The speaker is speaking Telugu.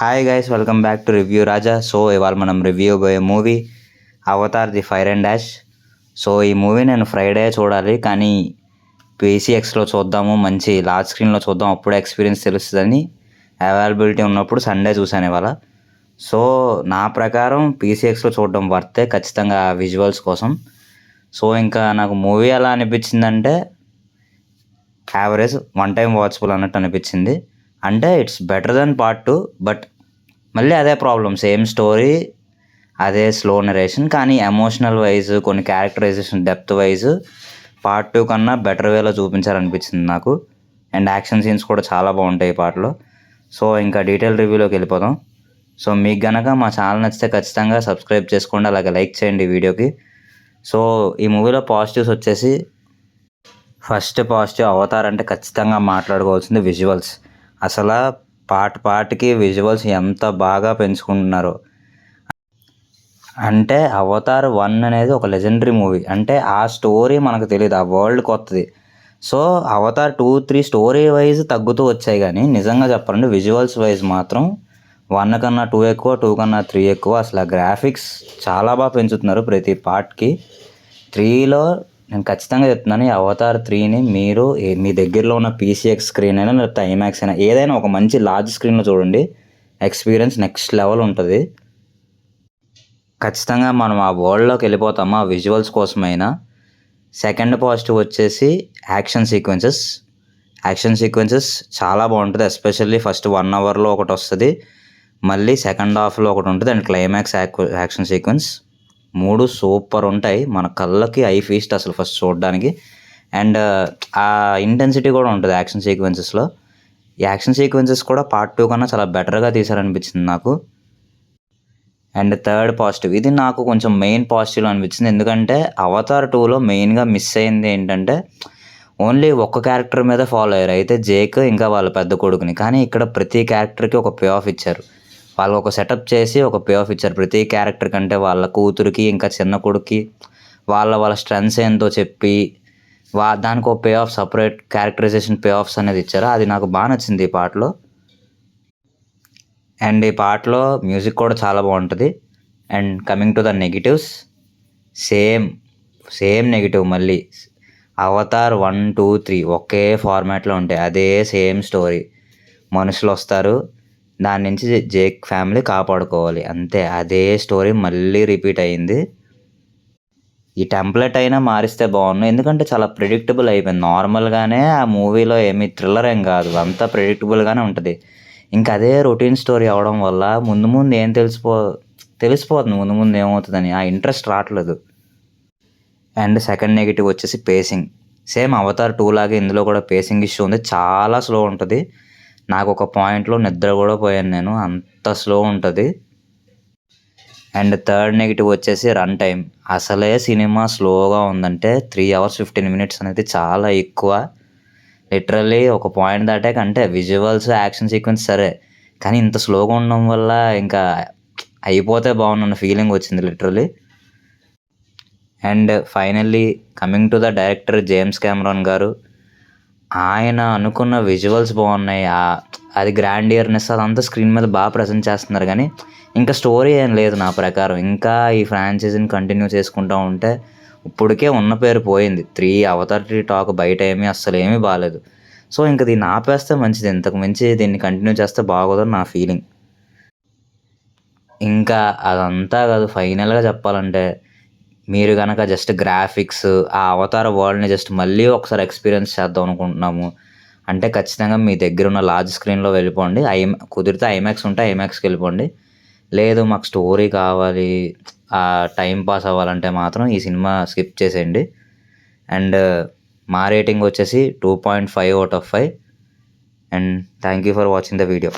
Hi guys, welcome back to review Raja. So ఇవాళ మనం రివ్యూ పోయే movie Avatar the fire and dash. So ఈ మూవీ నేను ఫ్రైడే చూడాలి, కానీ పీసీఎక్స్లో చూద్దాము, మంచి లార్జ్ స్క్రీన్లో చూద్దాం, అప్పుడే ఎక్స్పీరియన్స్ తెలుస్తుందని అవైలబిలిటీ ఉన్నప్పుడు సండే చూశాను ఇవాళ. సో నా ప్రకారం పీసీఎక్స్లో చూడడం వర్తే ఖచ్చితంగా విజువల్స్ కోసం. సో ఇంకా నాకు మూవీ ఎలా అనిపించిందంటే యావరేజ్, వన్ టైం వాచబుల్ అన్నట్టు అనిపించింది. అంటే it's better than part 2, but మళ్ళీ అదే ప్రాబ్లం, సేమ్ స్టోరీ, అదే స్లో నరేషన్, కానీ ఎమోషనల్ వైజ్, కొన్ని క్యారెక్టరైజేషన్ డెప్త్ వైజ్ పార్ట్ 2 కన్నా బెటర్ వేలో చూపించారనిపించింది నాకు. అండ్ యాక్షన్ సీన్స్ కూడా చాలా బాగుంటాయి ఈ పాటలో. సో ఇంకా డీటెయిల్ రివ్యూలోకి వెళ్ళిపోదాం. సో మీకు గనక మా ఛానల్ నచ్చితే ఖచ్చితంగా సబ్స్క్రైబ్ చేసుకోండి, అలాగే లైక్ చేయండి ఈ వీడియోకి. సో ఈ మూవీలో పాజిటివ్స్ వచ్చేసి, ఫస్ట్ పాజిటివ్ అవతార్ అంటే ఖచ్చితంగా మాట్లాడుకోవాల్సింది విజువల్స్. అసలు పార్ట్కి విజువల్స్ ఎంత బాగా పెంచుకుంటున్నారో. అంటే అవతార్ 1 అనేది ఒక లెజెండరీ మూవీ, అంటే ఆ స్టోరీ మనకు తెలియదు, ఆ వరల్డ్ కొత్తది. సో అవతార్ 2, 3 స్టోరీ వైజ్ తగ్గుతూ వచ్చాయి, కానీ నిజంగా చెప్పాలంటే విజువల్స్ వైజ్ మాత్రం 1 కన్నా 2 ఎక్కువ, 2 కన్నా 3 ఎక్కువ. అసలు గ్రాఫిక్స్ చాలా బాగా పెంచుతున్నారు ప్రతి పార్ట్కి. 3లో నేను ఖచ్చితంగా చెప్తున్నాను, ఈ అవతార్ 3ని మీరు మీ దగ్గరలో ఉన్న పీసీఎక్స్ స్క్రీన్ అయినా లేకపోతే ఐమాక్స్ అయినా, ఏదైనా ఒక మంచి లార్జ్ స్క్రీన్లో చూడండి, ఎక్స్పీరియన్స్ నెక్స్ట్ లెవెల్ ఉంటుంది. ఖచ్చితంగా మనం ఆ వరల్డ్లోకి వెళ్ళిపోతాము ఆ విజువల్స్ కోసమైనా. సెకండ్ పాజిటివ్ వచ్చేసి యాక్షన్ సీక్వెన్సెస్ చాలా బాగుంటుంది. ఎస్పెషల్లీ ఫస్ట్ 1 అవర్లో ఒకటి వస్తుంది, మళ్ళీ సెకండ్ హాఫ్లో ఒకటి ఉంటుంది, and climax action sequence. 3 super ఉంటాయి, మన కళ్ళకి ఐ ఫీస్ట్ అసలు ఫస్ట్ చూడడానికి. అండ్ ఆ ఇంటెన్సిటీ కూడా ఉంటుంది యాక్షన్ సీక్వెన్సెస్లో. ఈ యాక్షన్ సీక్వెన్సెస్ కూడా పార్ట్ 2 కన్నా చాలా బెటర్గా తీశారనిపించింది నాకు. అండ్ థర్డ్ పాజిటివ్, ఇది నాకు కొంచెం మెయిన్ పాజిటివ్ అనిపించింది, ఎందుకంటే అవతార్ 2లో మెయిన్గా మిస్ అయింది ఏంటంటే ఓన్లీ ఒక్క క్యారెక్టర్ మీద ఫాలో అయ్యారు, అయితే జేక్ ఇంకా వాళ్ళ పెద్ద కొడుకుని. కానీ ఇక్కడ ప్రతి క్యారెక్టర్కి ఒక పే ఆఫ్ ఇచ్చారు, వాళ్ళు ఒక సెటప్ చేసి ఒక పే ఆఫ్ ఇచ్చారు ప్రతి క్యారెక్టర్ కంటే. వాళ్ళ కూతురికి ఇంకా చిన్న కొడుక్కి వాళ్ళ స్ట్రెంగ్స్ ఏంటో చెప్పి దానికి ఒక payoff, separate characterization payoffs అనేది ఇచ్చారు. అది నాకు బాగా నచ్చింది ఈ పాటలో. అండ్ ఈ పాటలో మ్యూజిక్ కూడా చాలా బాగుంటుంది. And coming to the negatives, same negative మళ్ళీ. అవతార్ 1, 2, 3 ఒకే ఫార్మాట్లో ఉంటాయి, అదే సేమ్ స్టోరీ. మనుషులు వస్తారు, దాని నుంచి జేక్ ఫ్యామిలీ కాపాడుకోవాలి, అంతే. అదే స్టోరీ మళ్ళీ రిపీట్ అయ్యింది. ఈ టెంప్లెట్ అయినా మారిస్తే బాగుండు, ఎందుకంటే చాలా ప్రిడిక్టబుల్ అయిపోయింది. నార్మల్గానే ఆ మూవీలో ఏమీ థ్రిల్లర్ ఏం కాదు, అంతా ప్రిడిక్టబుల్గానే ఉంటుంది. ఇంకా అదే రొటీన్ స్టోరీ అవడం వల్ల ముందు ఏం తెలిసిపోతుంది ముందు ఏమవుతుందని, ఆ ఇంట్రెస్ట్ రావట్లేదు. అండ్ సెకండ్ నెగిటివ్ వచ్చేసి పేసింగ్. సేమ్ అవతార్ 2 లాగే ఇందులో కూడా పేసింగ్ ఇష్యూ ఉంది, చాలా స్లో ఉంటుంది. నాకు ఒక పాయింట్లో నిద్ర కూడా పోయాను నేను, అంత స్లో ఉంటుంది. అండ్ థర్డ్ నెగిటివ్ వచ్చేసి రన్ టైం. అసలే సినిమా స్లోగా ఉందంటే 3 hours 15 minutes అనేది చాలా ఎక్కువ. లిటరల్లీ ఒక పాయింట్ దాటాక, అంటే విజువల్స్ యాక్షన్ సీక్వెన్స్ సరే, కానీ ఇంత స్లోగా ఉండడం వల్ల ఇంకా అయిపోతే బాగుందన్న ఫీలింగ్ వచ్చింది literally. And finally coming to the director James Cameron గారు, ఆయన అనుకున్న విజువల్స్ బాగున్నాయి, అది గ్రాండియర్నెస్ అదంతా స్క్రీన్ మీద బాగా ప్రజెంట్ చేస్తున్నారు, కానీ ఇంకా స్టోరీ ఏం లేదు నా ప్రకారం. ఇంకా ఈ ఫ్రాంచైజీని కంటిన్యూ చేసుకుంటూ ఉంటే ఇప్పటికే ఉన్న పేరు పోయింది. 3 అవతార్ 3 టాక్ బయట అస్సలు ఏమీ బాగాలేదు. సో ఇంకా దీన్ని ఆపేస్తే మంచిది, ఇంతకు మించి దీన్ని కంటిన్యూ చేస్తే బాగోదని నా ఫీలింగ్. ఇంకా అదంతా కాదు, ఫైనల్గా చెప్పాలంటే మీరు కనుక జస్ట్ గ్రాఫిక్స్, ఆ అవతార వరల్డ్ని జస్ట్ మళ్ళీ ఒకసారి ఎక్స్పీరియన్స్ చేద్దాం అనుకుంటున్నాము అంటే ఖచ్చితంగా మీ దగ్గర ఉన్న లార్జ్ స్క్రీన్లో వెళ్ళిపోండి. కుదిరితే ఐమాక్స్ ఉంటే ఐమాక్స్కి వెళ్ళిపోండి. లేదు మాకు స్టోరీ కావాలి, టైం పాస్ అవ్వాలంటే మాత్రం ఈ సినిమా స్కిప్ చేసేయండి. అండ్ మా రేటింగ్ వచ్చేసి 2.5 out of 5. And thank you for watching the video.